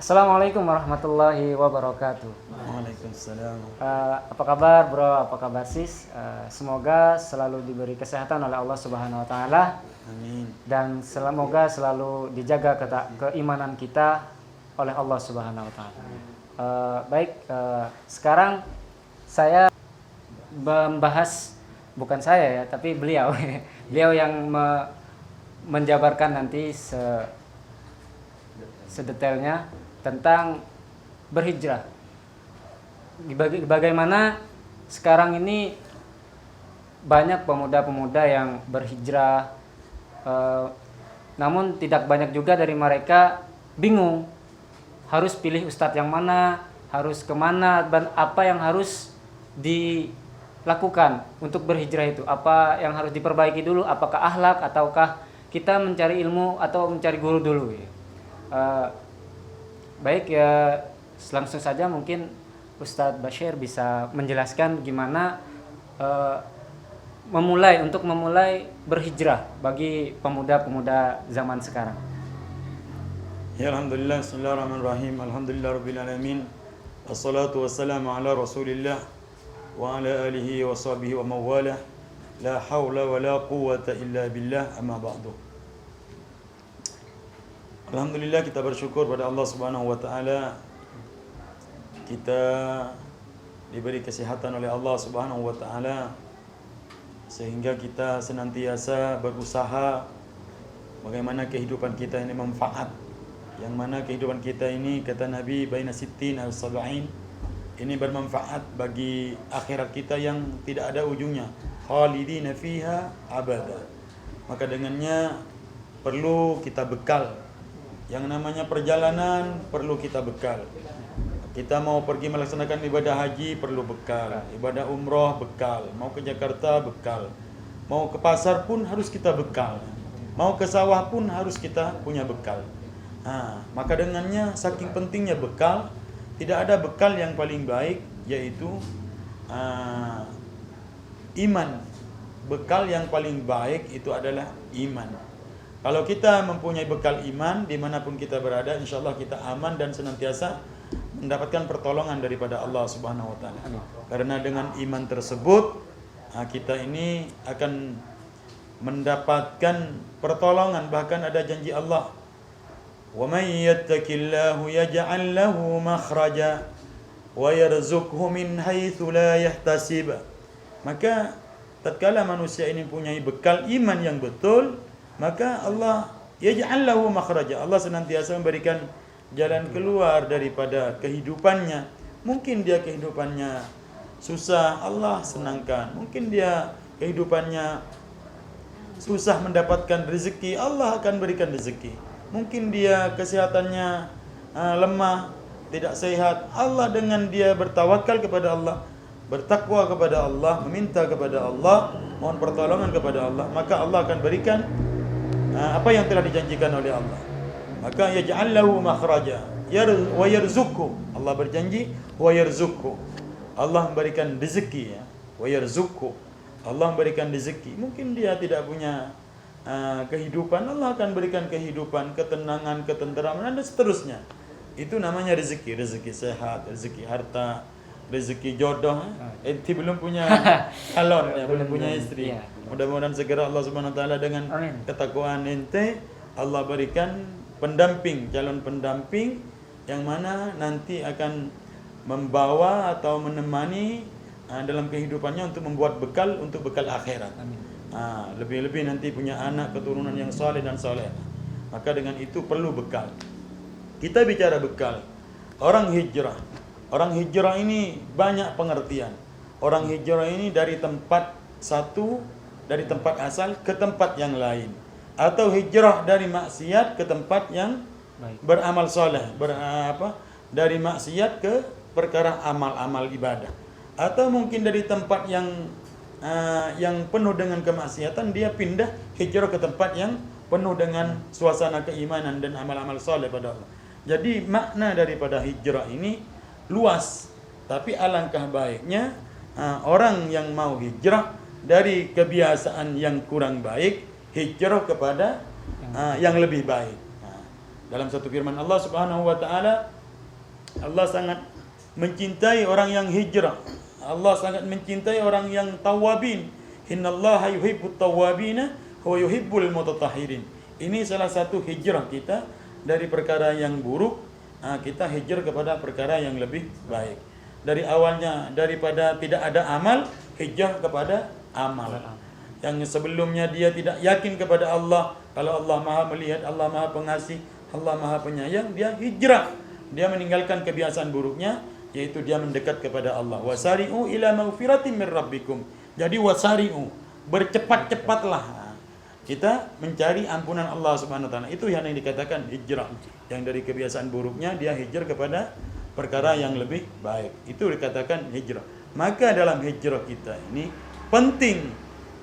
Assalamualaikum warahmatullahi wabarakatuh. Waalaikumsalam. Apa kabar bro? Apa kabar sis? Semoga selalu diberi kesehatan oleh Allah Subhanahu Wa Taala. Amin. Dan semoga selalu dijaga keimanan kita oleh Allah Subhanahu Wa Taala. Sekarang saya membahas, bukan saya ya, tapi beliau, beliau yang menjabarkan nanti sedetailnya tentang berhijrah. Bagaimana sekarang ini banyak pemuda-pemuda yang berhijrah, namun tidak banyak juga dari mereka bingung harus pilih ustadz yang mana, harus kemana, dan apa yang harus dilakukan untuk berhijrah itu, apa yang harus diperbaiki dulu, apakah akhlak ataukah kita mencari ilmu atau mencari guru dulu ya. Baik ya, langsung saja mungkin Ustadz Bashir bisa menjelaskan gimana memulai berhijrah bagi pemuda-pemuda zaman sekarang. Ya alhamdulillah, bismillahirrahmanirrahim. Alhamdulillah rabbil alamin. Wassalatu wassalamu ala Rasulillah wa ala alihi wa sahbihi wa mawalah. La haula wa la quwwata illa billah, amma ba'du. Alhamdulillah, kita bersyukur pada Allah Subhanahu wa taala. Kita diberi kesehatan oleh Allah Subhanahu wa taala sehingga kita senantiasa berusaha bagaimana kehidupan kita ini manfaat. Yang mana kehidupan kita ini, kata Nabi, baina sittin al sab'in, ini bermanfaat bagi akhirat kita yang tidak ada ujungnya. Khalidina fiha abada. Maka dengannya perlu kita bekal. Yang namanya perjalanan perlu kita bekal. Kita mau pergi melaksanakan ibadah haji perlu bekal, ibadah umroh bekal, mau ke Jakarta bekal, mau ke pasar pun harus kita bekal, mau ke sawah pun harus kita punya bekal. Maka dengannya saking pentingnya bekal, tidak ada bekal yang paling baik yaitu iman. Bekal yang paling baik itu adalah iman. Kalau kita mempunyai bekal iman, dimanapun kita berada, insya Allah kita aman dan senantiasa mendapatkan pertolongan daripada Allah Subhanahu Wa Taala. Karena dengan iman tersebut, kita ini akan mendapatkan pertolongan. Bahkan ada janji Allah, wa may yattaqillahu yaj'al lahu makhraja wa yarzuqhu min haitsu la yahtasib. Maka tatkala manusia ini mempunyai bekal iman yang betul, maka Allah yaj'al lahu makhraja. Allah senantiasa memberikan jalan keluar daripada kehidupannya. Mungkin dia kehidupannya susah, Allah senangkan. Mungkin dia kehidupannya susah mendapatkan rezeki, Allah akan berikan rezeki. Mungkin dia kesehatannya lemah, tidak sehat, Allah dengan dia bertawakal kepada Allah, bertakwa kepada Allah, meminta kepada Allah, mohon pertolongan kepada Allah, maka Allah akan berikan apa yang telah dijanjikan oleh Allah. Maka yaj'al lahu makhraja wa yarzuqhu. Allah berjanji wa yarzuqhu. Allah memberikan rezeki ya. Wa yarzuqhu. Allah memberikan rezeki. Mungkin dia tidak punya kehidupan, Allah akan berikan kehidupan, ketenangan, ketenteraman dan seterusnya. Itu namanya rezeki, rezeki sehat, rezeki harta, rezeki jodoh. Enti belum punya calon ya, belum punya istri. Iya. Mudah-mudahan segera Allah Subhanahu Wa Taala dengan ketakwaan ente, Allah berikan pendamping, calon pendamping yang mana nanti akan membawa atau menemani dalam kehidupannya untuk membuat bekal untuk bekal akhirat. Lebih-lebih nanti punya anak keturunan yang saleh dan saleh. Maka dengan itu perlu bekal. Kita bicara bekal. Orang hijrah. Orang hijrah ini banyak pengertian. Orang hijrah ini dari tempat satu, dari tempat asal ke tempat yang lain, atau hijrah dari maksiat ke tempat yang beramal soleh, dari maksiat ke perkara amal-amal ibadah, atau mungkin dari tempat yang penuh dengan kemaksiatan dia pindah hijrah ke tempat yang penuh dengan suasana keimanan dan amal-amal soleh pada Allah. Jadi makna daripada hijrah ini luas, tapi alangkah baiknya orang yang mau hijrah dari kebiasaan yang kurang baik, hijrah kepada yang lebih baik. Dalam satu firman Allah Subhanahu wa taala, Allah sangat mencintai orang yang hijrah. Allah sangat mencintai orang yang tawabin. Innallaha yuhibbut tawabina wa yuhibbul mutatahhirin. Ini salah satu hijrah kita dari perkara yang buruk, kita hijrah kepada perkara yang lebih baik. Dari awalnya daripada tidak ada amal, hijrah kepada amal. Yang sebelumnya dia tidak yakin kepada Allah, kalau Allah Maha melihat, Allah Maha pengasih, Allah Maha penyayang, dia hijrah. Dia meninggalkan kebiasaan buruknya, yaitu dia mendekat kepada Allah. Wasari'u ila maghfiratin min rabbikum. Jadi wasari'u, bercepat-cepatlah kita mencari ampunan Allah Subhanahu wa taala. Itu yang dikatakan hijrah. Yang dari kebiasaan buruknya dia hijrah kepada perkara yang lebih baik. Itu dikatakan hijrah. Maka dalam hijrah kita ini penting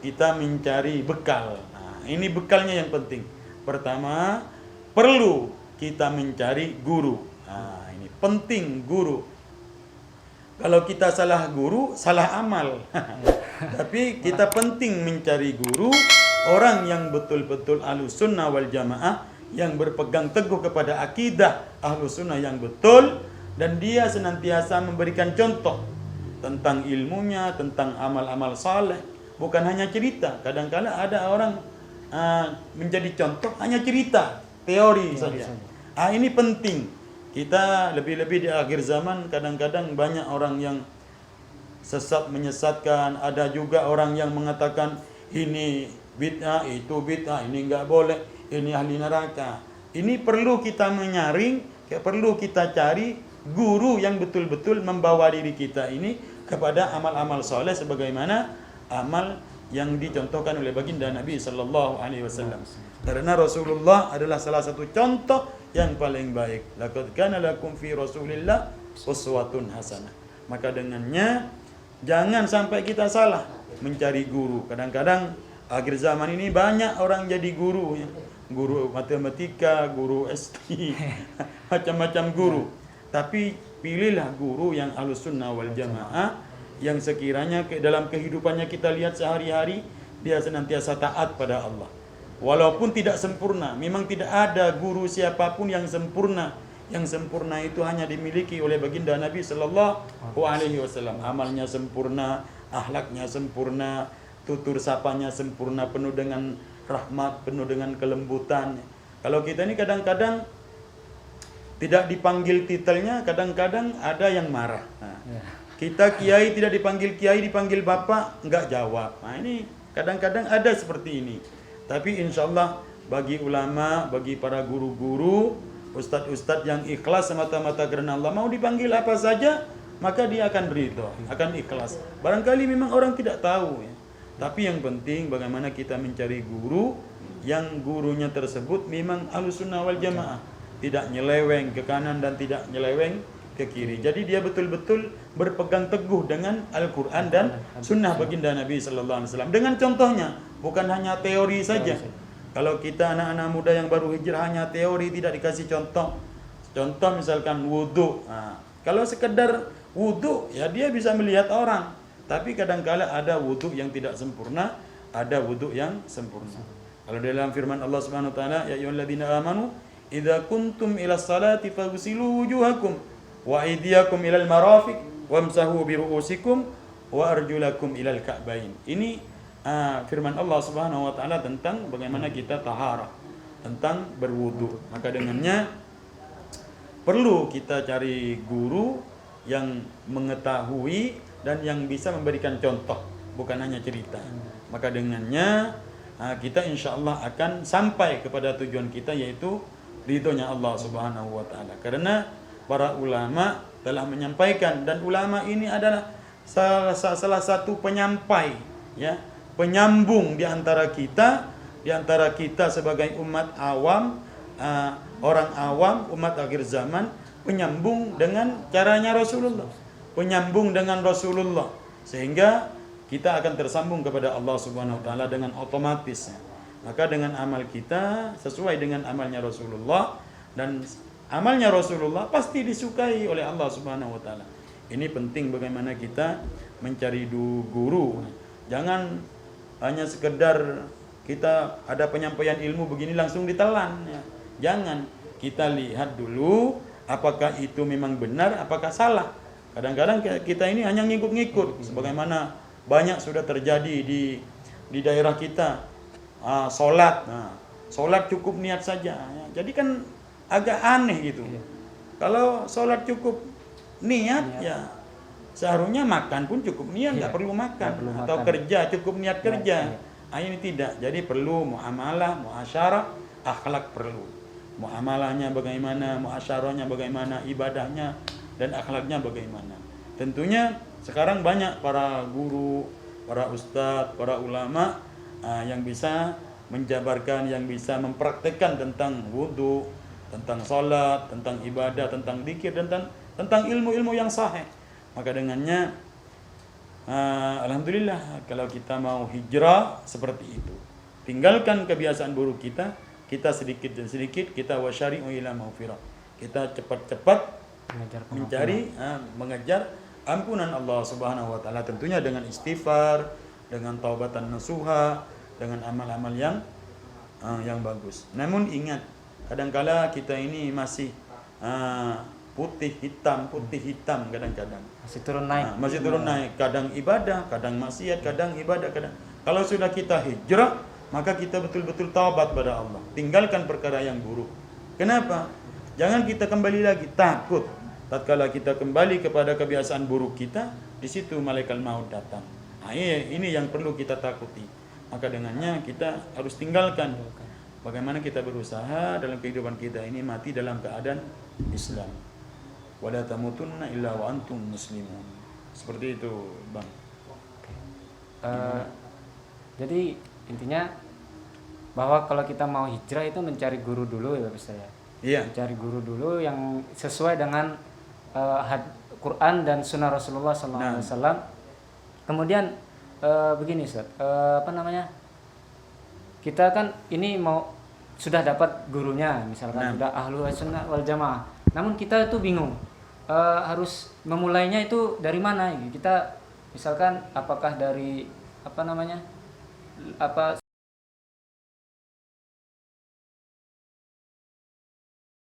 kita mencari bekal. Ini bekalnya yang penting. Pertama, perlu kita mencari guru. Ini penting guru. Kalau kita salah guru, salah amal. Tapi kita penting mencari guru, orang yang betul-betul Ahlus Sunnah wal Jamaah, yang berpegang teguh kepada akidah Ahlus Sunnah yang betul, dan dia senantiasa memberikan contoh tentang ilmunya, tentang amal-amal saleh. Bukan hanya cerita. Kadang-kadang ada orang menjadi contoh hanya cerita, teori saja. Ini penting. Kita lebih-lebih di akhir zaman kadang-kadang banyak orang yang sesat menyesatkan. Ada juga orang yang mengatakan ini bid'ah, itu bid'ah, ini enggak boleh, ini ahli neraka. Ini perlu kita menyaring, perlu kita cari guru yang betul-betul membawa diri kita ini kepada amal-amal soleh sebagaimana amal yang dicontohkan oleh baginda Nabi sallallahu alaihi wasallam. Karena Rasulullah adalah salah satu contoh yang paling baik. Laqad kana lakum fi Rasulillah uswatun hasanah. Maka dengannya jangan sampai kita salah mencari guru. Kadang-kadang akhir zaman ini banyak orang jadi guru, ya. Guru matematika, guru SD, macam-macam guru. Tapi pilihlah guru yang Ahlus Sunnah wal Jamaah, yang sekiranya dalam kehidupannya kita lihat sehari-hari dia senantiasa taat pada Allah. Walaupun tidak sempurna, memang tidak ada guru siapapun yang sempurna. Yang sempurna itu hanya dimiliki oleh baginda Nabi sallallahu alaihi wasallam. Amalnya sempurna, akhlaknya sempurna, tutur sapanya sempurna, penuh dengan rahmat, penuh dengan kelembutan. Kalau kita ini kadang-kadang tidak dipanggil titelnya, kadang-kadang ada yang marah. Kita kiai tidak dipanggil kiai, dipanggil bapak, enggak jawab. Ini kadang-kadang ada seperti ini. Tapi insya Allah bagi ulama, bagi para guru-guru, ustadz-ustadz yang ikhlas semata-mata karena Allah, mau dipanggil apa saja, maka dia akan berito, akan ikhlas. Barangkali memang orang tidak tahu, ya. Tapi yang penting bagaimana kita mencari guru yang gurunya tersebut memang Ahlus Sunnah wal Jamaah, tidak nyeleweng ke kanan dan tidak nyeleweng ke kiri. Jadi dia betul-betul berpegang teguh dengan Al-Quran dan Sunnah baginda Nabi sallallahu alaihi wasallam. Dengan contohnya, bukan hanya teori saja. Kalau kita anak-anak muda yang baru hijrah hanya teori, tidak dikasih contoh. Contoh misalkan wudu. Kalau sekedar wudu, ya dia bisa melihat orang. Tapi kadang-kala ada wudu yang tidak sempurna, ada wudu yang sempurna. Kalau dalam firman Allah Subhanahu wa taala, ya ayyuhalladzina amanu idza kuntum ila sholati faghsilu wujuhakum wa aydiyakum ilal marafiq wamsahu bi ru'usikum wa arjulakum ilal ka'bain. Ini firman Allah Subhanahu wa taala tentang bagaimana kita taharah, tentang berwudu. Maka dengannya perlu kita cari guru yang mengetahui dan yang bisa memberikan contoh, bukan hanya cerita. Maka dengannya kita insyaallah akan sampai kepada tujuan kita, yaitu ridhonya Allah Subhanahu wa taala. Karena para ulama telah menyampaikan, dan ulama ini adalah salah satu penyampai, ya, penyambung di antara kita sebagai umat awam, orang awam, umat akhir zaman, penyambung dengan caranya Rasulullah, penyambung dengan Rasulullah, sehingga kita akan tersambung kepada Allah Subhanahu wa taala dengan otomatis. Maka dengan amal kita sesuai dengan amalnya Rasulullah, dan amalnya Rasulullah pasti disukai oleh Allah Subhanahu wa taala. Ini penting bagaimana kita mencari guru. Jangan hanya sekedar kita ada penyampaian ilmu begini langsung ditelan, ya. Jangan, kita lihat dulu apakah itu memang benar, apakah salah. Kadang-kadang kita ini hanya ngikut-ngikut, sebagaimana banyak sudah terjadi di daerah kita. Sholat, sholat cukup niat saja. Jadi kan agak aneh gitu. Kalau sholat cukup niat, ya seharusnya makan pun cukup niat, nggak perlu makan. Atau kerja cukup niat kerja. Ini tidak. Jadi perlu muamalah, muasyarah, akhlak perlu. Muamalahnya bagaimana, muasyarahnya bagaimana, ibadahnya dan akhlaknya bagaimana. Tentunya sekarang banyak para guru, para ustadz, para ulama yang bisa menjabarkan, yang bisa mempraktekkan tentang wudhu, tentang sholat, tentang ibadah, tentang dzikir, tentang ilmu-ilmu yang sahih. Maka dengannya alhamdulillah kalau kita mau hijrah seperti itu, tinggalkan kebiasaan buruk kita sedikit dan sedikit kita wasyari'u ila maghfirah. Kita cepat-cepat mencari mengejar ampunan Allah Subhanahu wa taala, tentunya dengan istighfar, dengan taubatan nasuha, dengan amal-amal yang bagus. Namun ingat, kadangkala kita ini masih putih hitam kadang-kadang. Masih turun naik. Kadang ibadah, kadang maksiat, kadang ibadah, kadang. Kalau sudah kita hijrah, maka kita betul-betul taubat pada Allah. Tinggalkan perkara yang buruk. Kenapa? Jangan kita kembali lagi, takut. Tatkala kita kembali kepada kebiasaan buruk kita, di situ malaikat maut datang. Ini yang perlu kita takuti. Maka dengannya kita harus tinggalkan. Bagaimana kita berusaha dalam kehidupan kita ini mati dalam keadaan Islam. Wala tamutunna illa wa antum muslimun. Seperti itu, Bang. Jadi intinya bahwa kalau kita mau hijrah itu mencari guru dulu ya Ustaz ya. Iya. Mencari guru dulu yang sesuai dengan Quran dan Sunnah Rasulullah SAW. Kemudian begini Ustaz, kita kan ini sudah dapat gurunya, misalkan sudah ahlu sunnah wal jamaah. Namun kita itu bingung harus memulainya itu dari mana? Kita misalkan apakah dari